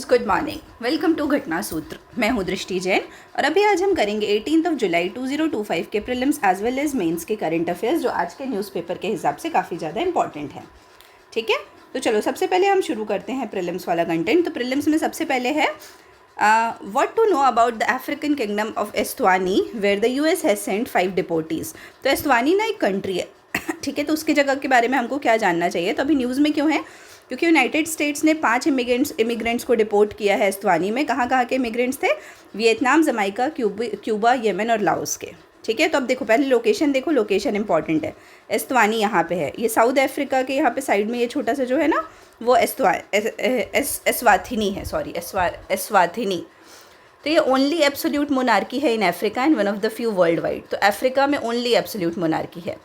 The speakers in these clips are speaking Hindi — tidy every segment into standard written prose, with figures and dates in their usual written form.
गुड मॉर्निंग, वेलकम टू घटना सूत्र। मैं हूँ दृष्टि जैन और अभी आज हम करेंगे 18 जुलाई 2025 के prelims as well as mains के करंट अफेयर्स, जो आज के न्यूज़पेपर के हिसाब से काफ़ी ज़्यादा इंपॉर्टेंट है। ठीक है, तो चलो सबसे पहले हम शुरू करते हैं प्रीलिम्स वाला कंटेंट। तो प्रीलिम्स में सबसे पहले है what to know about the African kingdom of Eswatini where the US has sent 5 deportees. तो एस्वानी ना एक कंट्री है, ठीक है, तो उसकी जगह के बारे में हमको क्या जानना चाहिए। तो अभी न्यूज़ में क्यों है, क्योंकि यूनाइटेड स्टेट्स ने 5 इमिग्रेंट्स को डिपोर्ट किया है एस्वानी में। कहाँ के इमिग्रेंट्स थे? वियतनाम, जमाइका, क्यूबा, येमेन और लाओस के। ठीक है, तो अब देखो, पहले लोकेशन देखो, लोकेशन इंपॉर्टेंट है। एस्वानी यहाँ पे है, ये साउथ अफ्रीका के यहाँ पे साइड में ये छोटा सा जो है ना, वो एस्वाथिनी है, सॉरी एस्वाथिनी। तो ये ओनली एब्सोल्यूट मोनार्की है in Africa and one of the few world wide. तो अफ्रीका में ओनली एब्सोल्यूट मोनार्की है।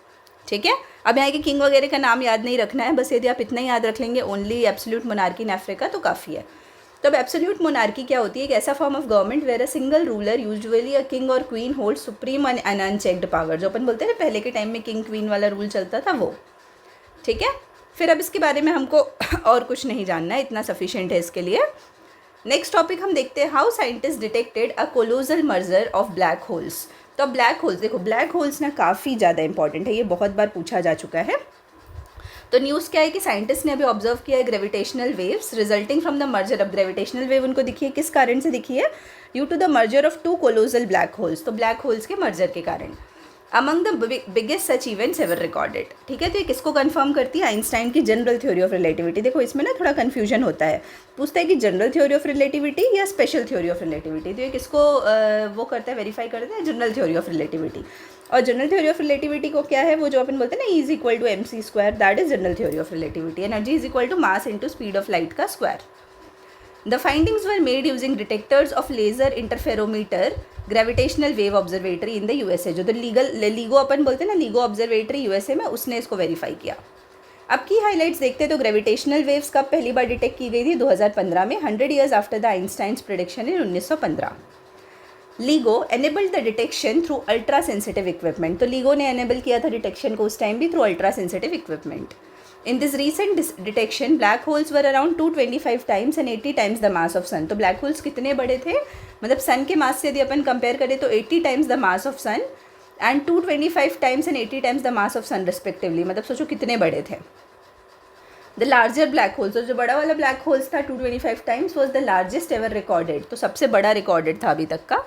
ठीक है, अब यहाँ के किंग वगैरह का नाम याद नहीं रखना है, बस यदि आप इतना ही याद रख लेंगे only absolute monarchy in Africa तो काफ़ी है। तो अब एब्सोल्यूट मोनार्की क्या होती है? एक ऐसा form of government where a single ruler, usually a king और queen, hold supreme and unchecked power. जो अपन बोलते हैं ना, पहले के टाइम में किंग क्वीन वाला रूल चलता था वो। ठीक है, फिर अब इसके बारे में हमको और कुछ नहीं जानना है, इतना सफिशिएंट है इसके लिए। नेक्स्ट टॉपिक हम देखते हैं, how scientist detected a colossal merger of black holes. तो अब ब्लैक होल्स देखो, ब्लैक होल्स ना काफ़ी ज़्यादा इंपॉर्टेंट है, ये बहुत बार पूछा जा चुका है। तो न्यूज़ क्या है कि साइंटिस्ट ने अभी ऑब्जर्व किया है gravitational waves resulting from the merger. अब ग्रेविटेशनल वेव उनको दिखी है, किस कारण से दिखी है? Due to the merger of 2 colossal black holes. तो ब्लैक होल्स के मर्जर के कारण। Among the biggest such events ever recorded. ठीक है, तो ये किसको कंफर्म करती है? आइंस्टाइन की जनरल थ्योरी ऑफ रिलेटिविटी। देखो इसमें ना थोड़ा कन्फ्यूजन होता है, पूछता है कि जनरल थ्योरी ऑफ रिलेटिविटी या स्पेशल थ्योरी ऑफ रिलेटिविटी। तो ये किसको वो करता है, वेरीफाई करता है? General theory of relativity. और जनरल थ्योरी ऑफ रिलेटिविटी को क्या है, वो जो अपन बोलते हैं ना, E is equal to mc², that is general theory of relativity. Energy is equal to mass into speed of light का square. The findings were made using detectors of laser interferometer gravitational wave observatory in the USA. जो तो लीगो अपन बोलते हैं ना, लीगो ऑब्जर्वेटरी यूएसए में, उसने इसको वेरीफाई किया। अब की हाइलाइट्स देखते हैं। तो ग्रेविटेशनल वेव्स कब पहली बार डिटेक्ट की गई थी? 2015 में, 100 years after the Einstein's prediction in 1915। LIGO enabled the detection through ultra sensitive equipment. तो लीगो ने एनेबल किया था डिटेक्शन को उस टाइम भी through ultra sensitive equipment. In this recent detection, black holes were around 225 times and 80 times the mass of sun। तो black holes कितने बड़े थे? मतलब सन के मास से यदि अपन कंपेयर करें तो 80 times the mass of sun and 225 times and 80 times the mass of sun respectively। मतलब सोचो कितने बड़े थे। The larger black holes, तो जो बड़ा वाला black holes था 225 times was the largest ever recorded। तो सबसे बड़ा रिकॉर्डेड था अभी तक का।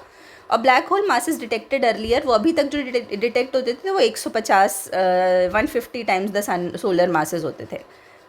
और black hole masses detected earlier, वो अभी तक जो डिटेक्ट होते थे वो 150 times the sun solar masses होते थे।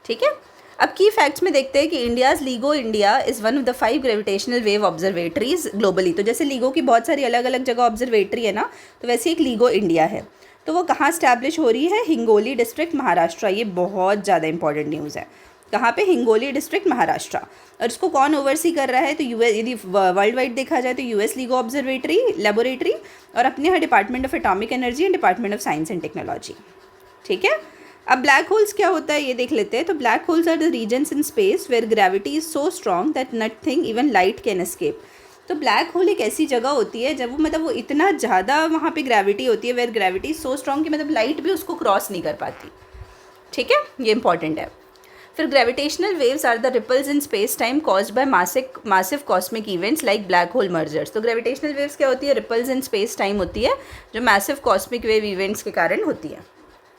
ठीक है, अब की फैक्ट्स में देखते हैं कि India's LIGO India is one of the 5 gravitational wave observatories globally. तो जैसे लीगो की बहुत सारी अलग अलग जगह ऑब्जर्वेटरी है ना, तो वैसे एक लीगो इंडिया है। तो वो कहाँ स्टैब्लिश हो रही है? हिंगोली डिस्ट्रिक्ट, महाराष्ट्र। ये बहुत ज़्यादा इंपॉर्टेंट न्यूज़ है। कहाँ पे? हिंगोली डिस्ट्रिक्ट, महाराष्ट्र। और इसको कौन ओवरसी कर रहा है? तो यूएस, यदि वर्ल्ड वाइड देखा जाए तो यूएस लीगो ऑब्जर्वेटरी लेबोरेटरी, और अपने यहाँ department of atomic energy and department of science and technology. ठीक है, अब ब्लैक होल्स क्या होता है ये देख लेते हैं। तो black holes are the regions in space where gravity is so strong that nothing even light can escape. तो ब्लैक होल एक ऐसी जगह होती है जब वो, मतलब वो इतना ज़्यादा वहाँ पे ग्रेविटी होती है, वेयर ग्रेविटी सो स्ट्रॉन्ग कि मतलब लाइट भी उसको क्रॉस नहीं कर पाती। ठीक है, ये इंपॉर्टेंट है। फिर gravitational waves are the ripples in space time caused by massive cosmic events like black hole mergers. तो ग्रेविटेशनल वेव्स क्या होती है? रिपल्स इन स्पेस टाइम होती है, जो मैसिव कॉस्मिक वेव इवेंट्स के कारण होती है,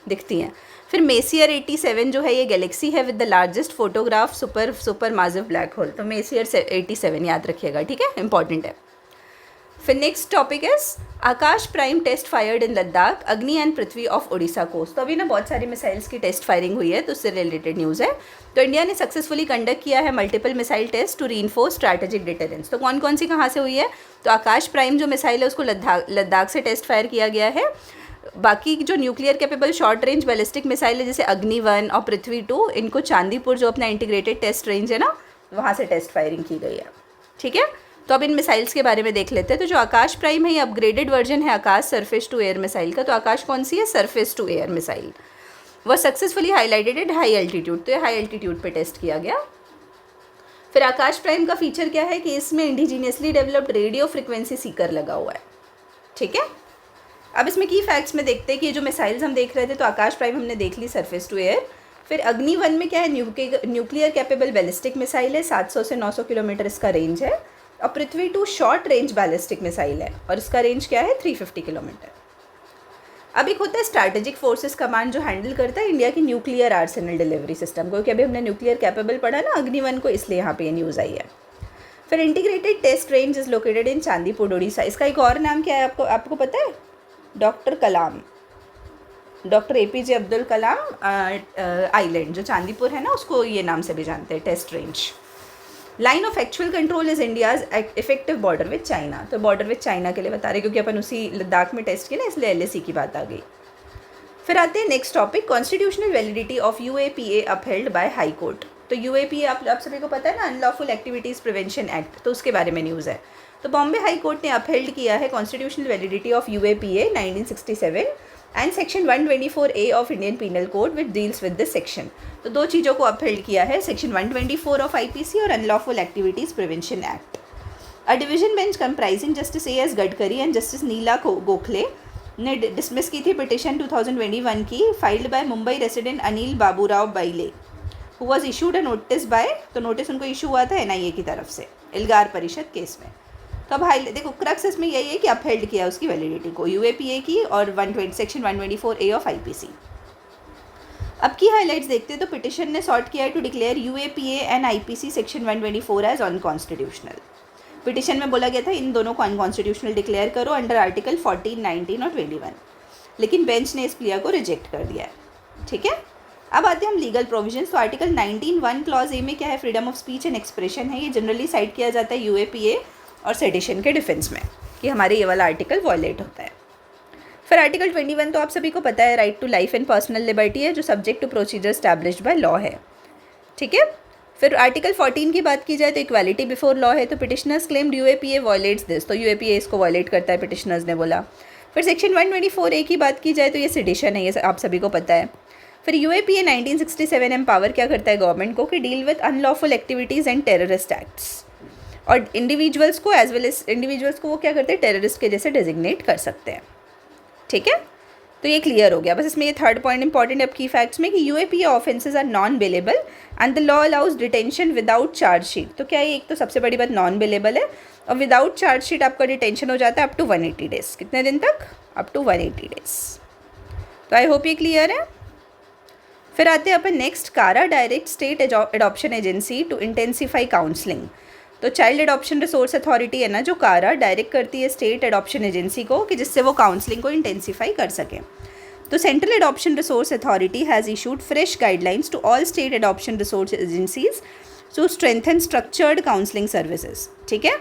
दिखती हैं। फिर मेसियर 87 जो है, ये गैलेक्सी है with the largest photograph supermassive black hole. तो मेसियर 87 याद रखिएगा, ठीक है, इंपॉर्टेंट है। फिर next topic is Akash prime test fired in Ladakh, Agni and Prithvi off Odisha coast. तो अभी ना बहुत सारी मिसाइल्स की टेस्ट फायरिंग हुई है, तो उससे रिलेटेड न्यूज़ है। तो इंडिया ने सक्सेसफुली कंडक्ट किया है multiple missile test to reinforce strategic deterrence. तो कौन कौन सी कहाँ से हुई है? तो आकाश प्राइम जो मिसाइल है उसको लद्दाख से टेस्ट फायर किया गया है। बाकी जो nuclear capable short range ballistic missile है, जैसे अग्नि 1 और पृथ्वी 2, इनको चांदीपुर जो अपना इंटीग्रेटेड टेस्ट रेंज है ना, वहाँ से टेस्ट फायरिंग की गई है। ठीक है, तो अब इन मिसाइल्स के बारे में देख लेते हैं। तो जो आकाश प्राइम है, ये अपग्रेडेड वर्जन है Akash surface to air missile का। तो आकाश कौन सी है? Surface to air missile. वह successfully highlighted at high altitude. तो ये हाई एल्टीट्यूड पे टेस्ट किया गया। फिर आकाश प्राइम का फीचर क्या है कि इसमें indigenously developed radio frequency Sikar लगा हुआ है। ठीक है, अब इसमें की फैक्ट्स में देखते हैं कि ये जो मिसाइल्स हम देख रहे थे, तो आकाश प्राइम हमने देख ली सरफेस टू एयर। फिर अग्नि-1 में क्या है, न्यूक्लियर कैपेबल बैलिस्टिक मिसाइल है, 700 से 900 किलोमीटर इसका रेंज है। और पृथ्वी-2 शॉर्ट रेंज बैलिस्टिक मिसाइल है और इसका रेंज क्या है, 350 किलोमीटर। अब एक होता है स्ट्रैटेजिक फोर्सेस कमांड जो हैंडल करता है इंडिया की न्यूक्लियर आर्सेनल डिलीवरी सिस्टम को, क्योंकि अभी हमने न्यूक्लियर कैपेबल पढ़ा ना अग्नि-1 को, इसलिए यहाँ पे ये न्यूज़ आई है। फिर integrated test range is located in Chandipur Odisha. इसका एक और नाम क्या है आपको पता है? Doctor Kalam, doctor APJ Abdul Kalam island जो चांदीपुर है ना, उसको ये नाम से भी जानते हैं, test range. Line of actual control is India's effective border with China. तो बॉर्डर विद चाइना के लिए बता रहे क्योंकि अपन उसी लद्दाख में टेस्ट किया ना, इसलिए LAC की बात आ गई। फिर आते हैं next topic, constitutional validity of UAPA upheld by high court. तो UAPA आप सभी को पता है ना, अनलॉफुल एक्टिविटीज़ प्रिवेंशन एक्ट, तो उसके बारे में न्यूज़ है। तो बॉम्बे हाई कोर्ट ने अपहेल्ड किया है constitutional validity of UAPA 1967 and section 124A of Indian penal code which deals with this section. तो दो चीज़ों को अपहेल्ड किया है, सेक्शन 124 ऑफ IPC और unlawful activities prevention act. A division bench comprising justice AS Gadkari and justice Neela Gokhale ने डिसमिस की थी पिटिशन 2021 की filed by Mumbai resident Anil Baburao Bale, who was issued a notice bye, तो नोटिस उनको इशू हुआ था NIA की तरफ से एल्गार परिषद केस में। तो अब देखो क्रक्स इसमें यही है कि अपहेल्ड किया उसकी वैलिडिटी को, UAPA की और सेक्शन 124A ऑफ IPC। अब की हाइलाइट्स देखते हैं। तो पिटिशन ने सॉर्ट किया है to declare UAPA and IPC section 124 as unconstitutional. Petition में बोला गया था इन दोनों को अनकॉन्स्टिट्यूशनल डिक्लेयर करो अंडर आर्टिकल 14, 19 और 21, लेकिन बेंच ने इस प्लिया को रिजेक्ट कर दिया है। ठीक है, अब आते हैं हम लीगल प्रोविजंस। तो आर्टिकल 19(1) क्लॉज A में क्या है, freedom of speech and expression है। ये जनरली साइड किया जाता है UAPA और सेडिशन के डिफेंस में कि हमारे ये वाला आर्टिकल वॉयलेट होता है। फिर आर्टिकल 21 तो आप सभी को पता है, right to life and personal liberty है, जो subject to procedure established by law है। ठीक है, फिर आर्टिकल 14 की बात की जाए तो इक्वालिटी बिफोर लॉ है। तो petitioners claimed UAPA violates this, तो UAPA इसको वॉयलेट करता है, पिटिशनर्स ने बोला। फिर सेक्शन 124A की बात की जाए तो ये सेडिशन है, ये आप सभी को पता है। फिर UAPA 1967 एम्पावर क्या करता है गवर्नमेंट को कि deal with unlawful activities and terrorist acts, और इंडिविजुअल्स को एज वेल एज इंडिविजुअल्स को वो क्या करते हैं, टेररिस्ट के जैसे डेजिग्नेट कर सकते हैं। ठीक है, तो ये क्लियर हो गया। बस इसमें ये थर्ड पॉइंट इंपॉर्टेंट है अब की फैक्ट्स में कि UAPA offences are non bailable and the law allows detention without chargesheet. तो क्या है, एक तो सबसे बड़ी बात नॉन बेलेबल है, और विदाउट चार्जशीट आपका डिटेंशन हो जाता है अप टू 180 डेज। कितने दिन तक? Up to 180 days. तो आई होप ये क्लियर है। फिर आते हैं अपन next, CARA direct state adoption agency to intensify counselling. तो चाइल्ड एडॉप्शन रिसोर्स अथॉरिटी है ना, जो कारा डायरेक्ट करती है स्टेट एडॉप्शन एजेंसी को कि जिससे वो काउंसलिंग को इंटेंसीफाई कर सकें। तो central adoption resource authority has issued fresh guidelines to all state adoption resource agencies to strengthen structured counselling services. ठीक है,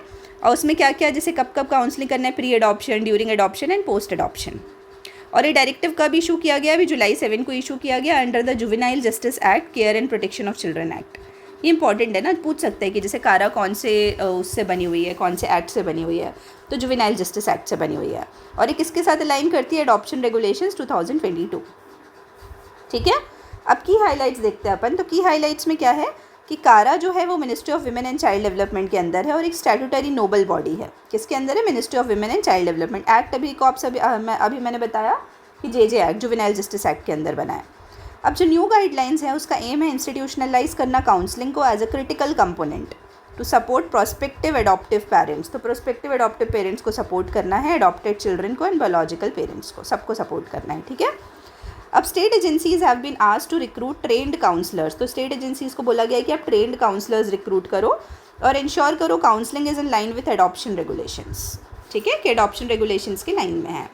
और उसमें क्या क्या, जैसे कब कब काउंसलिंग करना है, pre adoption, during adoption and post adoption. और ये डायरेक्टिव कब इशू किया गया? अभी जुलाई 7 को इशू किया गया under the juvenile justice act, care and protection of children act. ये इंपॉर्टेंट है ना, पूछ सकते हैं कि जैसे कारा कौन से उससे बनी हुई है, कौन से एक्ट से बनी हुई है, तो जुवेनाइल जस्टिस एक्ट से बनी हुई है। और ये किसके साथ अलाइन करती है? Adoption regulations 2022। ठीक है, अब की हाइलाइट्स देखते हैं अपन। तो की हाइलाइट्स में क्या है कि कारा जो है वो ministry of women and child development के अंदर है और एक स्टैट्यूटरी नोबल बॉडी है। किसके अंदर है? Ministry of women and child development. Act अभी को आप सभी अभी मैंने बताया कि JJ act, juvenile justice act के अंदर बना है। अब जो न्यू गाइडलाइंस है उसका एम है इंस्टीट्यूशनलाइज करना काउंसलिंग को as a critical component to support prospective adoptive parents. तो प्रोस्पेक्टिव एडॉप्टिव पेरेंट्स को सपोर्ट करना है, एडॉप्टेड चिल्ड्रन को एंड बायोलॉजिकल पेरेंट्स को, सबको सपोर्ट करना है। ठीक है, अब state agencies have been asked to recruit trained counsellors. तो स्टेट एजेंसीज को बोला गया है कि आप ट्रेंड काउंसलर्स रिक्रूट करो और इंश्योर करो counselling is in line with adoption regulations. ठीक है, कि एडॉप्शन रेगुलेशंस के लाइन में है।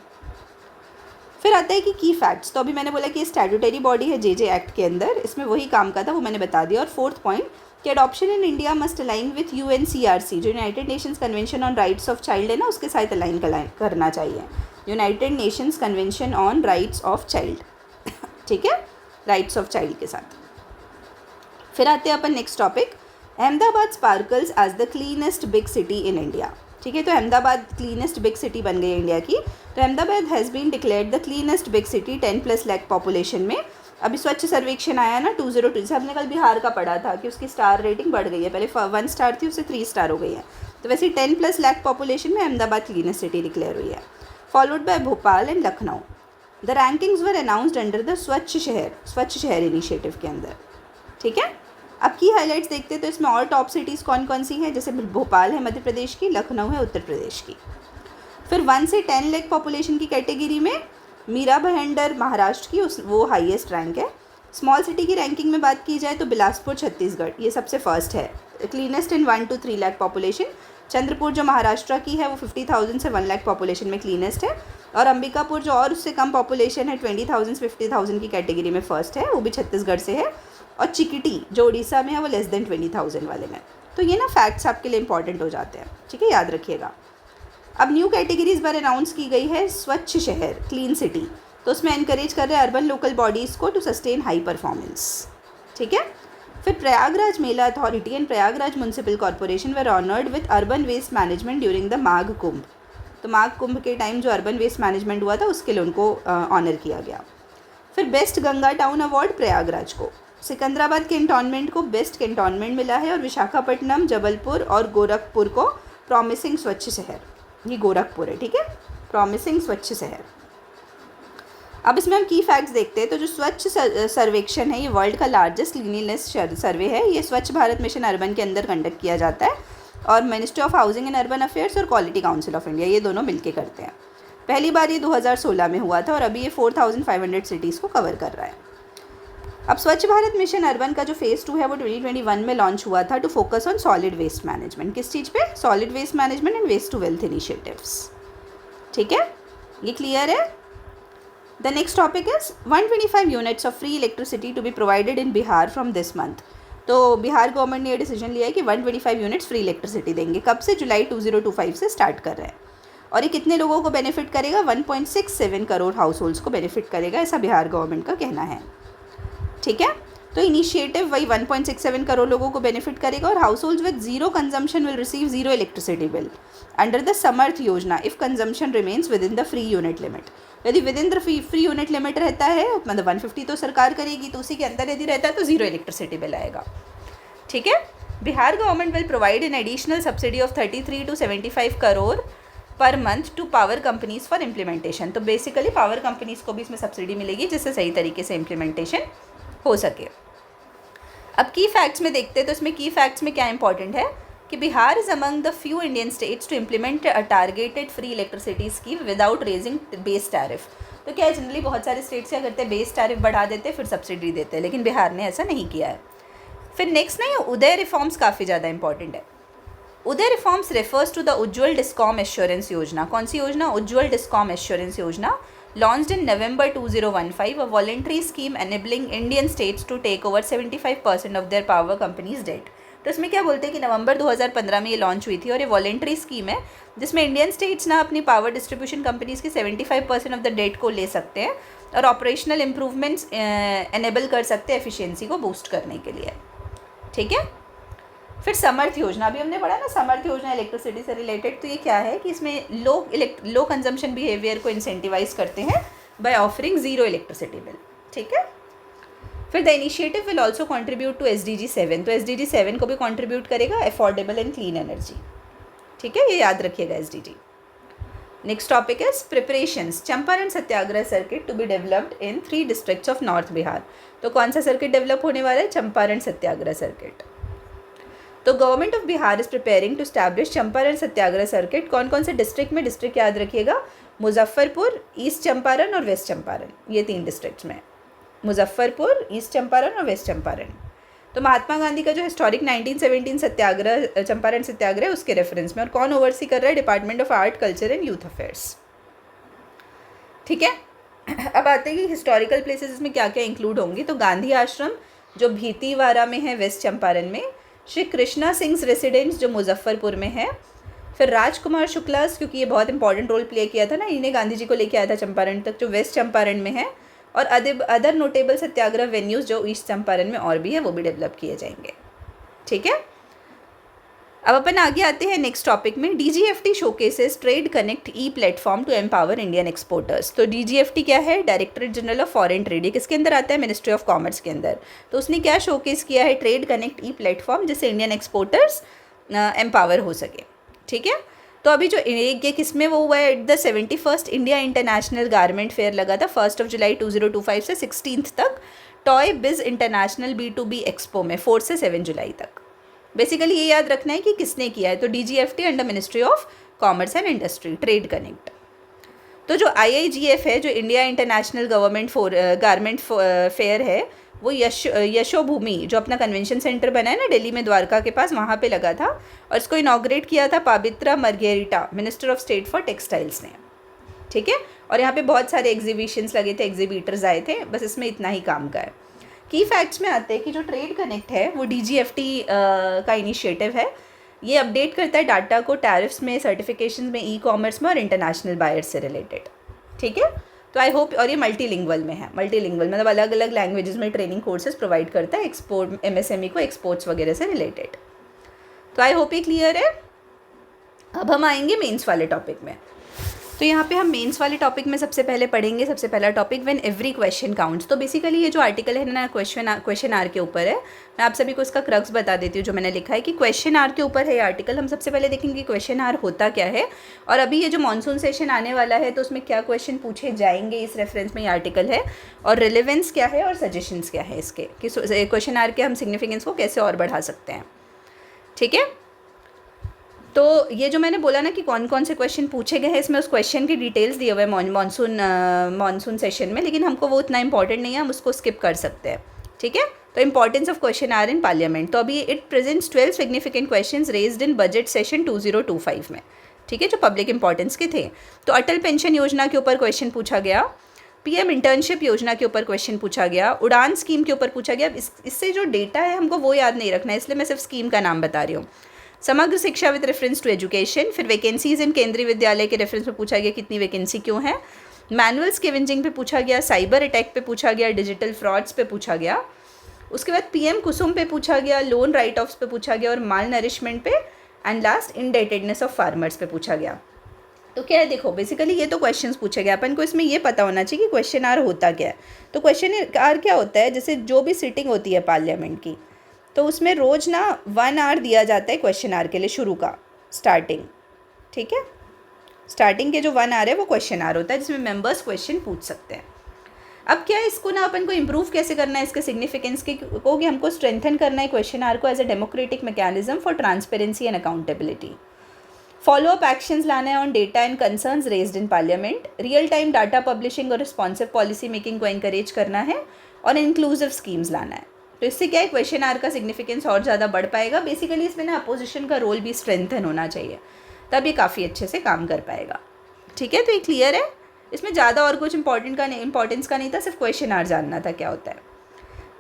फिर आता है कि की फैक्ट्स। तो अभी मैंने बोला कि स्टैट्यूटरी बॉडी है JJ एक्ट के अंदर, इसमें वही काम का था, वो मैंने बता दिया। और फोर्थ पॉइंट कि adoption in India must align with UNCRC, जो United Nations convention on rights of child है ना, उसके साथ अलाइन करना चाहिए। United Nations convention on rights of child, ठीक है, राइट्स ऑफ चाइल्ड के साथ। फिर आते हैं अपन next topic, Ahmedabad sparkles as the cleanest big city in India. ठीक है, तो अहमदाबाद क्लीनेस्ट बिग सिटी बन गई इंडिया की। तो Ahmedabad has been declared the cleanest big city 10+ lakh population में। अभी स्वच्छ सर्वेक्षण आया ना 2022, जैसे हमने कल बिहार का पढ़ा था कि उसकी स्टार रेटिंग बढ़ गई है, पहले 1 स्टार थी, उससे 3 स्टार हो गई है। तो वैसे 10+ लाख पॉपुलेशन में अहमदाबाद क्लीनेस्ट सिटी डिक्लेयर हुई है, followed by Bhopal and Lucknow. The rankings were announced under the स्वच्छ शहर इनिशिएटिव के अंदर। ठीक है, अब की हाइलाइट्स देखते हैं। तो इसमें और टॉप सिटीज़ कौन कौन सी हैं, जैसे भोपाल है मध्य प्रदेश की, लखनऊ है उत्तर प्रदेश की। फिर 1 से 10 लाख पॉपुलेशन की कैटेगरी में मीरा भाईंदर महाराष्ट्र की, वो हाईएस्ट रैंक है। स्मॉल सिटी की रैंकिंग में बात की जाए तो बिलासपुर छत्तीसगढ़ ये सबसे फर्स्ट है, cleanest in 1 to 3 lakh population. Chandrapur जो महाराष्ट्र की है वो 50,000 से 1 लाख पॉपुलेशन में क्लीनेस्ट है। और अंबिकापुर जो और उससे कम पॉपुलेशन है 20,000 से 50,000 की कैटेगरी में फर्स्ट है, वो भी छत्तीसगढ़ से है। और चिकिटी जो उड़ीसा में है वो लेस देन 20,000 वाले में। तो ये ना फैक्ट्स आपके लिए इंपॉर्टेंट हो जाते हैं, ठीक है, याद रखिएगा। अब न्यू कैटेगरी इस बार अनाउंस की गई है, स्वच्छ शहर क्लीन सिटी। तो उसमें एनकरेज कर रहे हैं अर्बन लोकल बॉडीज़ को टू सस्टेन हाई परफॉर्मेंस। ठीक है, फिर Prayagraj Mela authority and Prayagraj municipal corporation were honoured with urban waste management during the Magh Kumbh. तो माघ कुंभ के टाइम जो अर्बन वेस्ट मैनेजमेंट हुआ था उसके लिए उनको ऑनर किया गया। फिर best Ganga town award Prayagraj को, सिकंदराबाद कैंटोनमेंट को बेस्ट कैंटोनमेंट मिला है, और विशाखापट्टनम, जबलपुर और गोरखपुर को प्रॉमिसिंग स्वच्छ शहर, ये गोरखपुर है, ठीक है, प्रॉमिसिंग स्वच्छ शहर। अब इसमें हम की फैक्ट्स देखते हैं। तो जो स्वच्छ सर्वेक्षण है ये वर्ल्ड का लार्जेस्ट क्लीनलीनेस सर्वे है। ये स्वच्छ भारत मिशन अर्बन के अंदर कंडक्ट किया जाता है, और ministry of housing and urban affairs और क्वालिटी काउंसिल ऑफ इंडिया ये दोनों मिलके करते हैं। पहली बार ये 2016 में हुआ था, और अभी ये 4,500 सिटीज़ को कवर कर रहा है। अब स्वच्छ भारत मिशन अर्बन का जो फेज़ 2 है वो 2021 में लॉन्च हुआ था, to focus on solid waste management. किस चीज़ पे? Solid waste management and waste to wealth initiatives. ठीक है, ये क्लियर है। The next topic is 125 units of free electricity to be provided in Bihar from this month. तो बिहार गवर्नमेंट ने ये डिसीजन लिया है कि 125 यूनिट्स फ्री इलेक्ट्रिसिटी देंगे। कब से? जुलाई 2025 से स्टार्ट कर रहे हैं। और ये कितने लोगों को बेनिफिट करेगा? 1.67 करोड़ हाउस होल्ड्स को बेनिफिट करेगा, ऐसा बिहार गवर्नमेंट का कहना है। ठीक है, तो इनिशिएटिव वही 1.67 करोड़ लोगों को बेनिफिट करेगा, और households with zero consumption will receive zero electricity bill under the Samarth Yojana if consumption remains within the free unit limit. यदि within the free unit limit रहता है, मतलब 150 तो सरकार करेगी, तो उसी के अंदर यदि रहता है तो जीरो इलेक्ट्रिसिटी बिल आएगा। ठीक है, Bihar government will provide an additional subsidy of 33 to 75 crore per month to power companies for implementation. तो बेसिकली पावर कंपनीज को भी इसमें सब्सिडी मिलेगी, जिससे सही तरीके से इम्प्लीमेंटेशन हो सके। अब की फैक्ट्स में देखते हैं। तो इसमें की फैक्ट्स में क्या इंपॉर्टेंट है कि Bihar is among the few Indian states to implement a targeted free electricity scheme without raising base tariff. तो क्या है, जनरली बहुत सारे स्टेट्स क्या करते हैं, बेस टैरिफ बढ़ा देते हैं फिर सब्सिडी देते हैं, लेकिन बिहार ने ऐसा नहीं किया है। फिर नेक्स्ट ना, ये उदय रिफॉर्म्स काफ़ी ज़्यादा इंपॉर्टेंट है। UDAY reforms refers to the Ujjwal discom assurance Yojana. कौन सी योजना? Ujjwal discom assurance Yojana, launched in November 2015, a voluntary scheme enabling Indian states to take over 75% of their power companies' debt। तो इसमें क्या बोलते हैं कि नवंबर 2015 में ये लॉन्च हुई थी, और ये वॉलेंट्री स्कीम है जिसमें इंडियन स्टेट्स ना अपनी पावर डिस्ट्रीब्यूशन कंपनीज़ की 75% ऑफ द डेट को ले सकते हैं, और ऑपरेशनल इम्प्रूवमेंट्स एनेबल कर सकते हैं एफिशिएंसी को बूस्ट करने के लिए। ठीक है, फिर समर्थ योजना, अभी हमने पढ़ा ना समर्थ योजना इलेक्ट्रिसिटी से रिलेटेड। तो ये क्या है कि इसमें लो कंजम्पशन बिहेवियर को इंसेंटिवाइज करते हैं by offering zero electricity bill. ठीक है, फिर the initiative will also contribute to SDG 7। तो SDG 7 को भी कंट्रीब्यूट करेगा, अफोर्डेबल एंड क्लीन एनर्जी। ठीक है, ये याद रखिएगा SDG। Next topic is preparations Champaran Satyagraha circuit to be developed in 3 districts of north Bihar. तो कौन सा सर्किट डेवलप होने वाला है? चंपारण सत्याग्रह सर्किट। तो government of Bihar is preparing to establish Champaran Satyagraha circuit. कौन कौन से डिस्ट्रिक्ट में? डिस्ट्रिक्ट याद रखिएगा, मुजफ्फरपुर, ईस्ट चंपारण और वेस्ट चंपारण, ये 3 डिस्ट्रिक्ट्स में, मुजफ्फरपुर, ईस्ट चंपारण और वेस्ट चंपारण। तो महात्मा गांधी का जो हिस्टोरिक 1917 सत्याग्रह, चंपारण सत्याग्रह, उसके रेफरेंस में। और कौन ओवरसी कर रहा है? Department of art, culture and youth affairs. ठीक है, अब आते हैं कि हिस्टोरिकल प्लेसेस इसमें क्या क्या इंक्लूड होंगी। तो गांधी आश्रम जो भीतीवाड़ा में है वेस्ट चंपारण में, श्री कृष्णा सिंह रेसिडेंस जो मुजफ्फरपुर में है, फिर राजकुमार शुक्लास, क्योंकि ये बहुत इंपॉर्टेंट रोल प्ले किया था ना, इन्हें गांधी जी को लेके आया था चंपारण तक, जो वेस्ट चंपारण में है। और अदर नोटेबल सत्याग्रह वेन्यूज़ जो ईस्ट चंपारण में और भी है, वो भी डेवलप किए जाएंगे। ठीक है, अब अपन आगे आते हैं नेक्स्ट टॉपिक में। DGFT showcases trade connect e platform to empower Indian exporters. तो DGFT क्या है? Directorate general of foreign trade. ये किसके अंदर आता है? मिनिस्ट्री ऑफ कॉमर्स के अंदर। तो उसने क्या शोकेस किया है? ट्रेड कनेक्ट ई प्लेटफॉर्म, जिससे इंडियन एक्सपोर्टर्स एम्पावर हो सके। ठीक है, तो अभी जो ये किस में वो हुआ है, the 71st India international garment fair लगा था 1 जुलाई 2025 से 16 तक टॉय बिज इंटरनेशनल B2B एक्सपो में 4 से 7 जुलाई तक। बेसिकली ये याद रखना है कि किसने किया है, तो DGFT under ministry of commerce and industry, trade connect. तो जो IIGF है, जो इंडिया इंटरनेशनल गारमेंट फेयर है, वो यशोभूमि जो अपना कन्वेंशन सेंटर बना है ना दिल्ली में द्वारका के पास, वहाँ पे लगा था। और इसको इनॉग्रेट किया था Pabitra Margherita, minister of state for textiles ने, ठीक है। और यहाँ पे बहुत सारे एग्जीबिशंस लगे थे, एग्जीबिटर्स आए थे, बस इसमें इतना ही काम का है। की फैक्ट्स में आते हैं कि जो ट्रेड कनेक्ट है वो DGFT का इनिशिएटिव है। ये अपडेट करता है डाटा को टैरिफ्स में, सर्टिफिकेशन में, ई-कॉमर्स में और इंटरनेशनल बायर्स से रिलेटेड, ठीक है। तो आई होप, और ये मल्टीलिंगुअल में है, मल्टीलिंगुअल मतलब अलग अलग लैंग्वेजेस में ट्रेनिंग कोर्सेज प्रोवाइड करता है एक्सपोर्ट MSME को एक्सपोर्ट्स वगैरह से रिलेटेड। तो आई होप ये क्लियर है। अब हम आएंगे मेंस वाले टॉपिक में। तो यहाँ पे हम मेंस वाले टॉपिक में सबसे पहले पढ़ेंगे, सबसे पहला topic when every question counts. तो बेसिकली ये जो आर्टिकल है ना क्वेश्चन आर के ऊपर है। मैं आप सभी को इसका क्रक्स बता देती हूँ जो मैंने लिखा है कि क्वेश्चन आर के ऊपर है ये आर्टिकल। हम सबसे पहले देखेंगे क्वेश्चन आर होता क्या है, और अभी ये जो मानसून सेशन आने वाला है तो उसमें क्या क्वेश्चन पूछे जाएंगे, इस रेफरेंस में ये आर्टिकल है, और रिलेवेंस क्या है और सजेशंस क्या है इसके, कि क्वेश्चन आर के हम सिग्निफिकेंस को कैसे और बढ़ा सकते हैं, ठीक है। तो ये जो मैंने बोला ना कि कौन कौन से क्वेश्चन पूछे गए हैं, इसमें उस क्वेश्चन की डिटेल्स दिए हुए हैं मानसून सेशन में, लेकिन हमको वो उतना इंपॉर्टेंट नहीं है, हम उसको स्किप कर सकते हैं, ठीक है। तो importance of question hour in parliament. तो अभी it presents 12 significant questions raised in budget session 2025 में, ठीक है, जो पब्लिक इंपॉर्टेंस के थे। तो अटल पेंशन योजना के ऊपर क्वेश्चन पूछा गया, PM इंटर्नशिप योजना के ऊपर क्वेश्चन पूछा गया, उड़ान स्कीम के ऊपर पूछा गया। इससे जो डेटा है हमको वो याद नहीं रखना है, इसलिए मैं सिर्फ स्कीम का नाम बता रही हूँ। समग्र शिक्षा विद रेफरेंस टू एजुकेशन, फिर वैकेंसीज इन केंद्रीय विद्यालय के रेफरेंस में पूछा गया कितनी वैकेंसी क्यों है, मैनुअल स्केवेंजिंग पे पूछा गया, साइबर अटैक पे पूछा गया, डिजिटल फ्रॉड्स पे पूछा गया, उसके बाद PM कुसुम पे पूछा गया, लोन राइट ऑफ्स पे पूछा गया, और माल नरिशमेंट पे, एंड लास्ट इनडेटेडनेस ऑफ फार्मर्स पे पूछा गया। तो क्या है, देखो बेसिकली ये तो क्वेश्चंस पूछे गए, अपन को इसमें ये पता होना चाहिए कि क्वेश्चन आर होता क्या है। तो क्वेश्चन आर क्या होता है, जैसे जो भी सिटिंग होती है पार्लियामेंट की, तो उसमें रोज़ ना 1 आवर दिया जाता है क्वेश्चन आर के लिए, शुरू का स्टार्टिंग, ठीक है। स्टार्टिंग के जो 1 आवर है वो क्वेश्चन आर होता है, जिसमें मेंबर्स क्वेश्चन पूछ सकते हैं। अब क्या है, इसको ना अपन को इम्प्रूव कैसे करना है, इसके सिग्निफिकेंस को कि हमको स्ट्रेंथन करना है क्वेश्चन आर को as a democratic mechanism for transparency and accountability. Follow up actions लाना है on data and concerns raised in parliament, real time data publishing और रिस्पॉन्सिव पॉलिसी मेकिंग को एनकरेज करना है, और इंक्लूसिव स्कीम्स लाना है। तो इससे क्या है, क्वेश्चन आर का सिग्निफिकेंस और ज़्यादा बढ़ पाएगा। बेसिकली इसमें ना अपोजिशन का रोल भी स्ट्रेंथन होना चाहिए, तब ये काफ़ी अच्छे से काम कर पाएगा, ठीक है। तो ये क्लियर है, इसमें ज़्यादा और कुछ इंपॉर्टेंस का नहीं था, सिर्फ क्वेश्चन आर जानना था क्या होता है।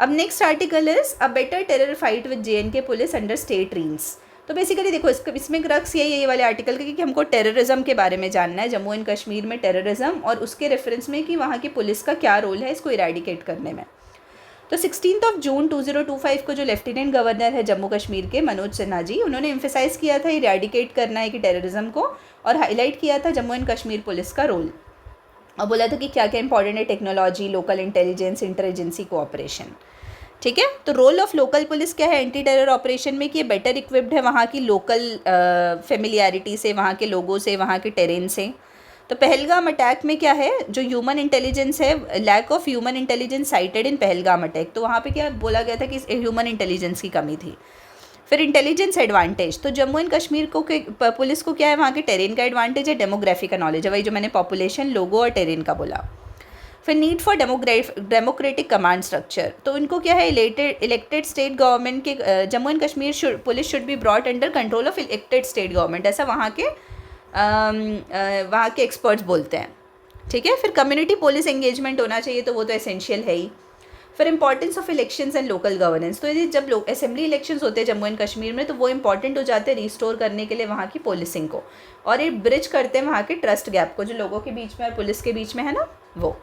अब next article is a better terror fight with JNK police under state reigns. तो बेसिकली देखो इसमें क्रक्स यही है ये वाले आर्टिकल का कि हमको टेररिज्म के बारे में जानना है, जम्मू एंड कश्मीर में टेररिज्म, और उसके रेफरेंस में कि वहाँ की पुलिस का क्या रोल है इसको इरेडिकेट करने में। तो 16 जून 2025 को जो लेफ्टिनेंट गवर्नर है जम्मू कश्मीर के मनोज सिन्हा जी, उन्होंने एम्फेसाइज किया था इरेडिकेट करना है कि टेररिज्म को, और हाईलाइट किया था जम्मू एंड कश्मीर पुलिस का रोल, और बोला था कि क्या क्या इंपॉर्टेंट है, टेक्नोलॉजी, लोकल इंटेलिजेंस, इंटरेजेंसी कोऑपरेशन, ठीक है। तो रोल ऑफ लोकल पुलिस क्या है एंटी टेरर ऑपरेशन में, कि ये बेटर इक्विप्ड है वहाँ की लोकल फेमिलियरिटी से, वहाँ के लोगों से, वहाँ के टेरेन से। तो पहलगाम अटैक में क्या है, जो ह्यूमन इंटेलिजेंस है, lack of human intelligence cited in Pahalgam attack, तो वहाँ पे क्या बोला गया था कि ह्यूमन इंटेलिजेंस की कमी थी। फिर इंटेलिजेंस एडवांटेज, तो जम्मू एंड कश्मीर को पुलिस को क्या है, वहाँ के टेरेन का एडवांटेज है, डेमोग्राफी का नॉलेज है, वही जो मैंने पॉपुलेशन, लोगो और टेरेन का बोला। फिर need for democratic command structure, तो इनको क्या है, इलेक्टेड स्टेट गवर्नमेंट के, Jammu and Kashmir police should be brought under control of elected state government, ऐसा वहाँ के एक्सपर्ट्स बोलते हैं, ठीक है। फिर कम्युनिटी पुलिस एंगेजमेंट होना चाहिए, तो वो तो एसेंशियल है ही। फिर importance of elections and local governance, तो यदि जब लोग असेंबली इलेक्शंस होते हैं जम्मू एंड कश्मीर में, तो वो इंपॉर्टेंट हो जाते हैं रिस्टोर करने के लिए वहाँ की पुलिसिंग को, और ये ब्रिज करते हैं वहाँ के ट्रस्ट गैप को जो लोगों के बीच में और पुलिस के बीच में है ना वो।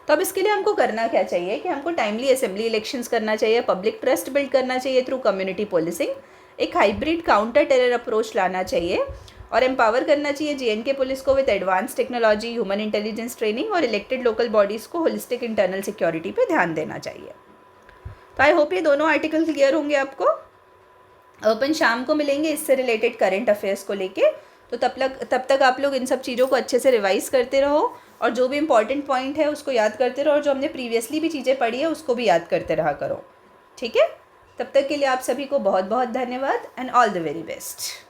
तो अब इसके लिए हमको करना क्या चाहिए, कि हमको टाइमली असेंबली इलेक्शंस करना चाहिए, पब्लिक ट्रस्ट बिल्ड करना चाहिए थ्रू कम्युनिटी पुलिसिंग, एक हाइब्रिड काउंटर टेरर अप्रोच लाना चाहिए, और एम्पावर करना चाहिए JNK पुलिस को with advance technology, human intelligence training, और इलेक्टेड लोकल बॉडीज़ को होलिस्टिक इंटरनल सिक्योरिटी पे ध्यान देना चाहिए। तो आई होप ये दोनों आर्टिकल क्लियर होंगे आपको। अपन शाम को मिलेंगे इससे रिलेटेड करंट अफेयर्स को लेके, तो तब तक आप लोग इन सब चीज़ों को अच्छे से रिवाइज करते रहो और जो भी इम्पॉर्टेंट पॉइंट है उसको याद करते रहो और जो हमने प्रीवियसली भी चीज़ें पढ़ी है उसको भी याद करते रहा करो। ठीक है, तब तक के लिए आप सभी को बहुत बहुत धन्यवाद and all the very best.